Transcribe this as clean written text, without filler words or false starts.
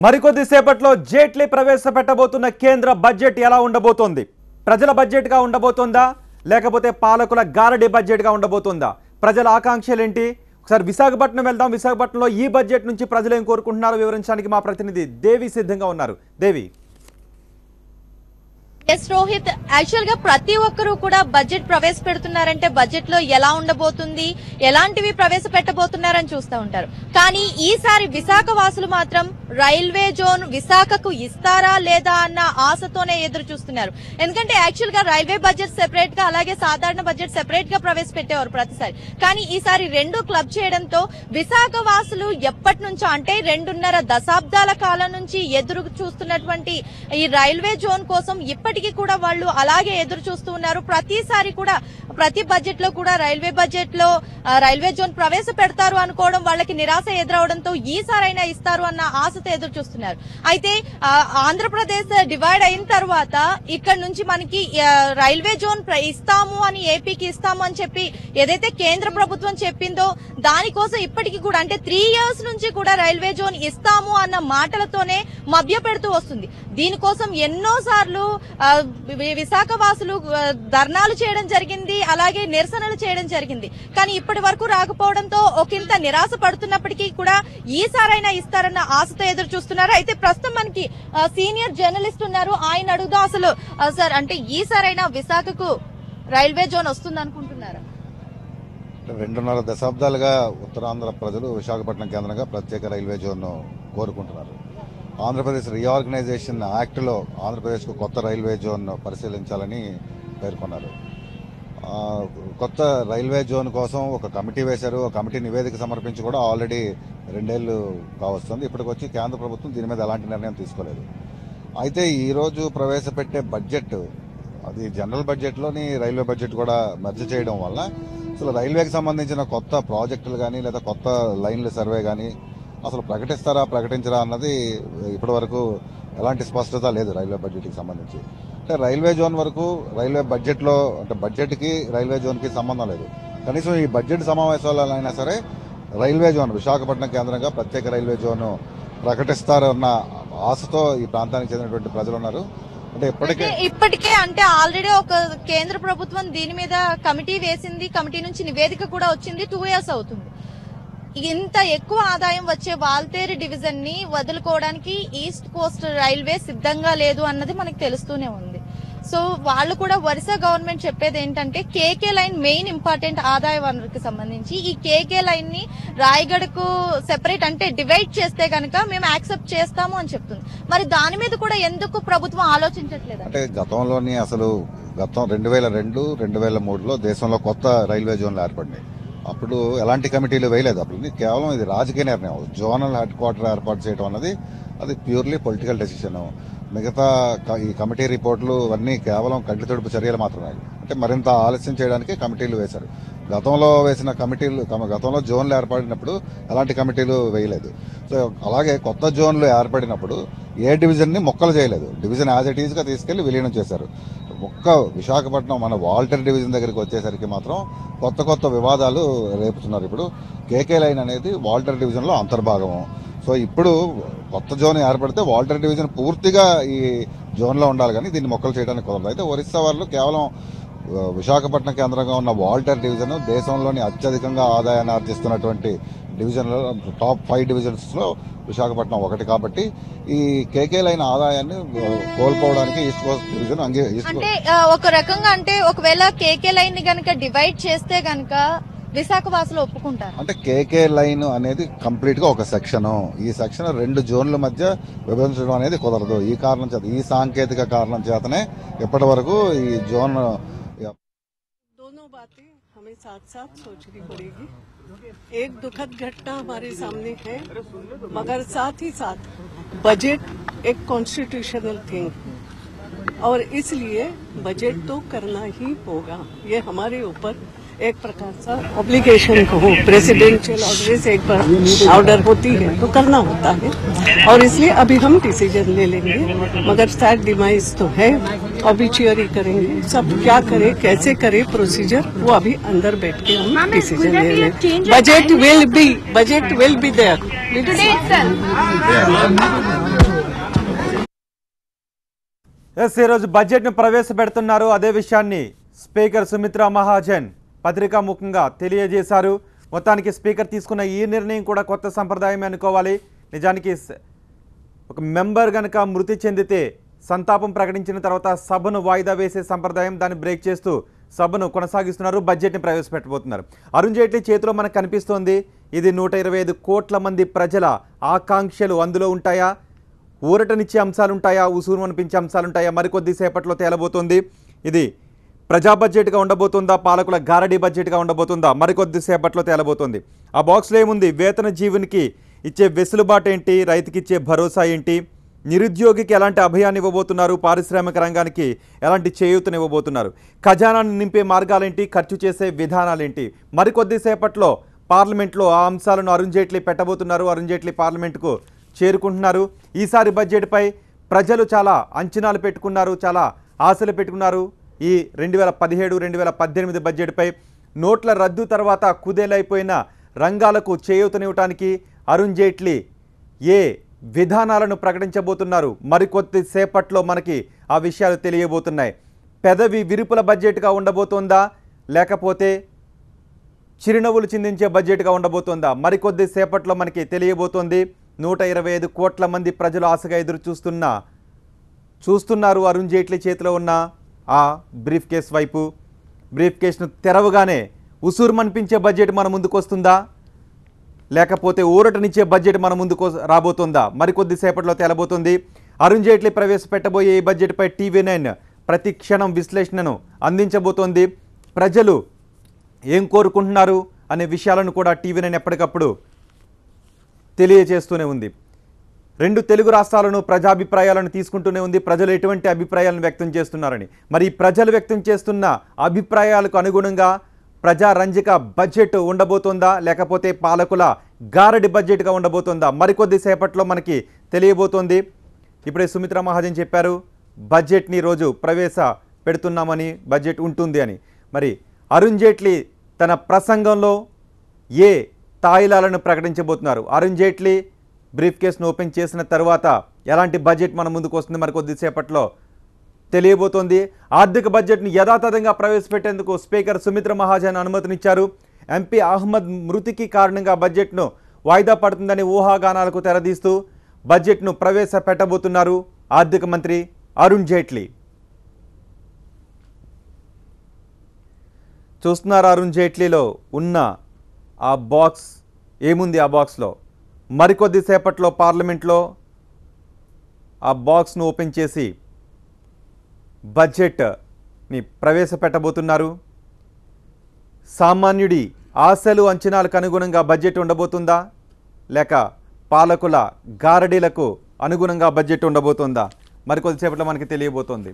మరికొద్ది సేపట్లో జైట్లీ ప్రవేశపెట్టబోతున్న కేంద్ర బడ్జెట్ ఎలా ఉండబోతోంది? ప్రజల బడ్జెట్ గా ఉండబోతోందా లేకపోతే పాలకుల గారడీ బడ్జెట్ గా ఉండబోతోందా? ప్రజల ఆకాంక్షలు ఏంటి? ఒకసారి విశాఖపట్నం వెళ్దాం. విశాఖపట్నంలో ఈ బడ్జెట్ నుంచి ప్రజలు ఏం కోరుకుంటున్నారో వివరించడానికి మా ప్రతినిధి దేవి సిద్ధంగా ఉన్నారు. దేవి. ఎస్ రోహిత్, యాక్చువల్ గా ప్రతి ఒక్కరూ కూడా బడ్జెట్ ప్రవేశపెడుతున్నారంటే బడ్జెట్ లో ఎలా ఉండబోతుంది, ఎలాంటివి ప్రవేశపెట్టబోతున్నారని చూస్తూ ఉంటారు. కానీ ఈసారి విశాఖ వాసులు మాత్రం రైల్వే జోన్ విశాఖకు ఇస్తారా లేదా అన్న ఆశతోనే ఎదురు చూస్తున్నారు. ఎందుకంటే యాక్చువల్ గా రైల్వే బడ్జెట్ సెపరేట్ గా అలాగే సాధారణ బడ్జెట్ సెపరేట్ గా ప్రవేశపెట్టేవారు ప్రతిసారి. కానీ ఈసారి రెండు క్లబ్ చేయడంతో విశాఖ వాసులు ఎప్పటి నుంచో అంటే 2.5 దశాబ్దాల కాలం నుంచి ఎదురు చూస్తున్నటువంటి ఈ రైల్వే జోన్ కోసం ఇప్పటికీ కూడా వాళ్ళు అలాగే ఎదురు చూస్తూ ఉన్నారు. ప్రతిసారి కూడా ప్రతి బడ్జెట్ లో కూడా రైల్వే జోన్ ప్రవేశపెడతారు అనుకోవడం వాళ్ళకి నిరాశ ఎదురవడంతో ఈసారైనా ఇస్తారు అన్న ఆశతో ఎదురు చూస్తున్నారు. అయితే ఆంధ్రప్రదేశ్ డివైడ్ అయిన తర్వాత ఇక్కడ నుంచి మనకి రైల్వే జోన్ ఇస్తాము అని ఏపీకి ఇస్తాము అని చెప్పి ఏదైతే కేంద్ర ప్రభుత్వం చెప్పిందో దానికోసం ఇప్పటికీ కూడా అంటే 3 years నుంచి కూడా రైల్వే జోన్ ఇస్తాము అన్న మాటలతోనే మభ్య పెడుతూ వస్తుంది. దీనికోసం ఎన్నో సార్లు విశాఖ వాసులు ధర్నాలు చేయడం జరిగింది, అలాగే నిరసనలు చేయడం జరిగింది. కానీ ఇప్పటి వరకు రాకపోవడంతో ఒకంత నిరాశ పడుతున్నప్పటికీ కూడా ఈసారైనా ఇస్తారన్న ఆశతో ఎదురు చూస్తున్నారు. అయితే ప్రస్తుతం మనకి సీనియర్ జర్నలిస్ట్ ఉన్నారు, ఆయన అడుగుదాం. అసలు సార్, అంటే ఈసారైనా విశాఖకు రైల్వే జోన్ వస్తుంది అనుకుంటున్నారా? 2.5 దశాబ్దాలుగా ఉత్తరాంధ్ర ప్రజలు విశాఖపట్నం కేంద్రంగా ప్రత్యేక రైల్వే జోన్ కోరుకుంటున్నారు. ఆంధ్రప్రదేశ్ రీఆర్గనైజేషన్ యాక్ట్లో ఆంధ్రప్రదేశ్కు కొత్త రైల్వే జోన్ పరిశీలించాలని పేర్కొన్నారు. కొత్త రైల్వే జోన్ కోసం ఒక కమిటీ వేశారు. ఆ కమిటీ నివేదిక సమర్పించి కూడా ఆల్రెడీ 2 ఏళ్లు కావస్తుంది. ఇప్పటికొచ్చి కేంద్ర ప్రభుత్వం దీని మీద ఎలాంటి నిర్ణయం తీసుకోలేదు. అయితే ఈరోజు ప్రవేశపెట్టే బడ్జెట్ అది జనరల్ బడ్జెట్లోని రైల్వే బడ్జెట్ కూడా మర్జ్ చేయడం వల్ల అసలు రైల్వేకి సంబంధించిన కొత్త ప్రాజెక్టులు కానీ లేదా కొత్త లైన్ల సర్వే కానీ అసలు ప్రకటిస్తారా ప్రకటించరా అన్నది ఇప్పటి వరకు ఎలాంటి స్పష్టత లేదు రైల్వే బడ్జెట్కి సంబంధించి. అంటే రైల్వే జోన్ వరకు రైల్వే బడ్జెట్లో అంటే బడ్జెట్కి రైల్వే జోన్కి సంబంధం లేదు. కనీసం ఈ బడ్జెట్ సమావేశాలైనా సరే రైల్వే జోన్ విశాఖపట్నం కేంద్రంగా ప్రత్యేక రైల్వే జోన్ ప్రకటిస్తారన్న ఆశతో ఈ ప్రాంతానికి చెందినటువంటి ప్రజలు ఉన్నారు. అంటే ఇప్పటికే అంటే ఆల్రెడీ ఒక కేంద్ర ప్రభుత్వం దీని మీద కమిటీ వేసింది, కమిటీ నుంచి నివేదిక కూడా వచ్చింది. 2 years అవుతుంది. ఇంత ఎక్కువ ఆదాయం వచ్చే వాల్తేరు డివిజన్ ని వదులుకోవడానికి ఈస్ట్ కోస్ట్ రైల్వే సిద్ధంగా లేదు అన్నది మనకు తెలుస్తూనే ఉంది. సో వాళ్ళు కూడా వరుస గవర్నమెంట్ చెప్పేది ఏంటంటే కేకే లైన్ మెయిన్ ఇంపార్టెంట్ ఆదాయ వనరుకి సంబంధించి ఈ కేకే లైన్ ని రాయగఢ్ కు సెపరేట్ అంటే డివైడ్ చేస్తే కనుక మేము యాక్సెప్ట్ చేస్తాము అని చెప్తుంది. మరి దాని మీద కూడా ఎందుకు ప్రభుత్వం ఆలోచించట్లేదు? అంటే గతంలోని అసలు 2002, 2003లో దేశంలో కొత్త రైల్వే జోన్లు ఏర్పడినాయి. అప్పుడు ఎలాంటి కమిటీలు వేయలేదు. అప్పుడు కేవలం ఇది రాజకీయ నిర్ణయం. జోనల్ హెడ్ క్వార్టర్ ఏర్పాటు చేయడం అన్నది అది ప్యూర్లీ పొలిటికల్ డెసిషన్. మిగతా ఈ కమిటీ రిపోర్టులు అన్నీ కేవలం కంటి తుడుపు చర్యలు మాత్రమే. అంటే మరింత ఆలస్యం చేయడానికి కమిటీలు వేశారు. గతంలో వేసిన కమిటీలు గతంలో జోన్లు ఏర్పడినప్పుడు ఎలాంటి కమిటీలు వేయలేదు. సో అలాగే కొత్త జోన్లు ఏర్పడినప్పుడు ఏ డివిజన్ని మొక్కలు చేయలేదు. డివిజన్ యాజ్ ఇట్ ఈజ్గా తీసుకెళ్లి విలీనం చేశారు. ఒక్క విశాఖపట్నం మన వాల్టర్ డివిజన్ దగ్గరికి వచ్చేసరికి మాత్రం కొత్త వివాదాలు రేపుతున్నారు. ఇప్పుడు కేకే లైన్ అనేది వాల్టర్ డివిజన్లో అంతర్భాగము. సో ఇప్పుడు కొత్త జోన్ ఏర్పడితే వాల్టర్ డివిజన్ పూర్తిగా ఈ జోన్లో ఉండాలి, కానీ దీన్ని మొక్కలు చేయడానికి కుదరదు. అయితే ఒరిస్సా వాళ్ళు కేవలం విశాఖపట్నం కేంద్రంగా ఉన్న వాల్టర్ డివిజన్ దేశంలోని అత్యధికంగా ఆదాయాన్ని ఆర్జిస్తున్నటువంటి డివిజన్లో టాప్ 5 డివిజన్స్లో విశాఖపట్నం ఒకటి. కాబట్టి ఈ కేకే లైన్ ఆదాయాన్ని కోల్పోవడానికి ఈస్ట్ కోస్ట్ డివిజన్ అంటే ఒక రకంగా అంటే ఒకవేళ కేకే లైన్ ని గనక డివైడ్ చేస్తే గనక విశాఖ వాసులు ఒప్పుకుంటారు. అంటే కేకే లైన్ అనేది కంప్లీట్ గా ఒక సెక్షన్. ఈ సెక్షన్ 2 జోన్ల మధ్య విభజించడం అనేది కుదరదు. ఈ కారణం చేత ఈ సాంకేతిక కారణం చేతనే ఇప్పటి వరకు ఈ జోన్ दोनों बातें हमें साथ साथ सोचनी पड़ेगी. एक दुखद घटना हमारे सामने है, मगर साथ ही साथ बजट एक कॉन्स्टिट्यूशनल थिंग और इसलिए बजट तो करना ही होगा. ये हमारे ऊपर एक प्रकार सा ऑब्लिगेशन हो, प्रेसिडेंशियल ऑर्डर से एक ऑर्डर होती है तो करना होता है और इसलिए अभी हम डिसीजन ले लेंगे. मगर शायद डिमाइज तो है, ऑबिचुअरी करेंगे, सब क्या करे कैसे करे प्रोसीजर वो अभी अंदर बैठ के हम डिसीजन ले लेंगे. Budget will be there. ఈరోజు బడ్జెట్ను ప్రవేశపెడుతున్నారు. అదే విషయాన్ని స్పీకర్ సుమిత్రా మహాజన్ పత్రికాముఖంగా తెలియజేశారు. మొత్తానికి స్పీకర్ తీసుకున్న ఈ నిర్ణయం కూడా కొత్త సంప్రదాయం అనుకోవాలి. నిజానికి ఒక మెంబర్ గనక మృతి చెందితే సంతాపం ప్రకటించిన తర్వాత సభను వాయిదా వేసే సంప్రదాయం, దాన్ని బ్రేక్ చేస్తూ సభను కొనసాగిస్తున్నారు. బడ్జెట్ని ప్రవేశపెట్టబోతున్నారు. అరుణ్ జైట్లీ చేతిలో మనకు కనిపిస్తోంది. ఇది 125 కోట్ల మంది ప్రజల ఆకాంక్షలు అందులో ఉంటాయా, ఊరటనిచ్చే అంశాలుంటాయా, ఉసూరు అనిపించే అంశాలుంటాయా, మరికొద్ది సేపట్లో తేలబోతోంది. ఇది ప్రజా బడ్జెట్గా ఉండబోతుందా, పాలకుల గారడీ బడ్జెట్గా ఉండబోతుందా, మరికొద్ది సేపట్లో తేలబోతోంది. ఆ బాక్స్లో ఏముంది? వేతన జీవునికి ఇచ్చే వెసులుబాటు ఏంటి, రైతుకి ఇచ్చే భరోసా ఏంటి, నిరుద్యోగికి ఎలాంటి అభయాన్ని ఇవ్వబోతున్నారు, పారిశ్రామిక రంగానికి ఎలాంటి చేయూతనివ్వబోతున్నారు, ఖజానాన్ని నింపే మార్గాలేంటి, ఖర్చు చేసే విధానాలేంటి. మరికొద్ది సేపట్లో పార్లమెంట్లో ఆ అంశాలను అరుణ్ జైట్లీ పెట్టబోతున్నారు. అరుణ్ జైట్లీ పార్లమెంటుకు చేరుకుంటున్నారు. ఈసారి బడ్జెట్పై ప్రజలు చాలా అంచనాలు పెట్టుకున్నారు, చాలా ఆశలు పెట్టుకున్నారు. ఈ 2017-2018 బడ్జెట్పై నోట్ల రద్దు తర్వాత కుదేలైపోయిన రంగాలకు చేయూతనివ్వటానికి అరుణ్ జైట్లీ ఏ విధానాలను ప్రకటించబోతున్నారు, మరికొద్ది సేపట్లో మనకి ఆ విషయాలు తెలియబోతున్నాయి. పెదవి విరుపుల బడ్జెట్గా ఉండబోతోందా, లేకపోతే చిరునవ్వులు చిందించే బడ్జెట్గా ఉండబోతోందా, మరికొద్ది సేపట్లో మనకి తెలియబోతోంది. 125 కోట్ల మంది ప్రజలు ఆశగా ఎదురు చూస్తున్నారు అరుణ్ జైట్లీ చేతిలో ఉన్న ఆ బ్రీఫ్ కేస్ వైపు. బ్రీఫ్ కేస్ను తెరవగానే ఉసూరుమనిపించే బడ్జెట్ మన ముందుకు వస్తుందా, లేకపోతే ఊరటనిచ్చే బడ్జెట్ మన ముందుకు రాబోతుందా, మరికొద్ది సేపట్లో తేలబోతుంది. అరుణ్ జైట్లీ ప్రవేశపెట్టబోయే ఈ బడ్జెట్పై TV9 ప్రతి క్షణం విశ్లేషణను అందించబోతోంది. ప్రజలు ఏం కోరుకుంటున్నారు అనే విషయాలను కూడా TV9 ఎప్పటికప్పుడు తెలియజేస్తూనే ఉంది. 2 తెలుగు రాష్ట్రాలను ప్రజాభిప్రాయాలను తీసుకుంటూనే ఉంది. ప్రజలు ఎటువంటి అభిప్రాయాలను వ్యక్తం చేస్తున్నారని. మరి ప్రజలు వ్యక్తం చేస్తున్న అభిప్రాయాలకు అనుగుణంగా ప్రజారంజక బడ్జెట్ ఉండబోతుందా, లేకపోతే పాలకుల గారడి బడ్జెట్గా ఉండబోతుందా, మరికొద్ది సేపట్లో మనకి తెలియబోతోంది. ఇప్పుడే సుమిత్రా మహాజన్ చెప్పారు బడ్జెట్ని రోజు ప్రవేశపెడుతున్నామని, బడ్జెట్ ఉంటుంది అని. మరి అరుణ్ జైట్లీ తన ప్రసంగంలో ఏ తాయిలాలను ప్రకటించబోతున్నారు, అరుణ్ జైట్లీ బ్రీఫ్ కేస్ను ఓపెన్ చేసిన తర్వాత ఎలాంటి బడ్జెట్ మన ముందుకు వస్తుంది, మరి కొద్దిసేపట్లో తెలియబోతోంది. ఆర్థిక బడ్జెట్ను యథాతథంగా ప్రవేశపెట్టేందుకు స్పీకర్ సుమిత్రా మహాజన్ అనుమతినిచ్చారు. ఎంపీ అహ్మద్ మృతికి కారణంగా బడ్జెట్ను వాయిదా పడుతుందని ఊహాగానాలకు తెరదీస్తూ బడ్జెట్ను ప్రవేశపెట్టబోతున్నారు ఆర్థిక మంత్రి అరుణ్ జైట్లీ. చూస్తున్నారు అరుణ్ జైట్లీలో ఉన్న ఆ బాక్స్ ఏముంది. ఆ బాక్స్లో మరికొద్ది సేపట్లో పార్లమెంట్లో ఆ బాక్స్ను ఓపెన్ చేసి బడ్జెట్ని ప్రవేశపెట్టబోతున్నారు. సామాన్యుడి ఆశలు అంచనాలకు అనుగుణంగా బడ్జెట్ ఉండబోతుందా, లేక పాలకుల గారడీలకు అనుగుణంగా బడ్జెట్ ఉండబోతుందా, మరికొద్దిసేపట్లో మనకి తెలియబోతోంది.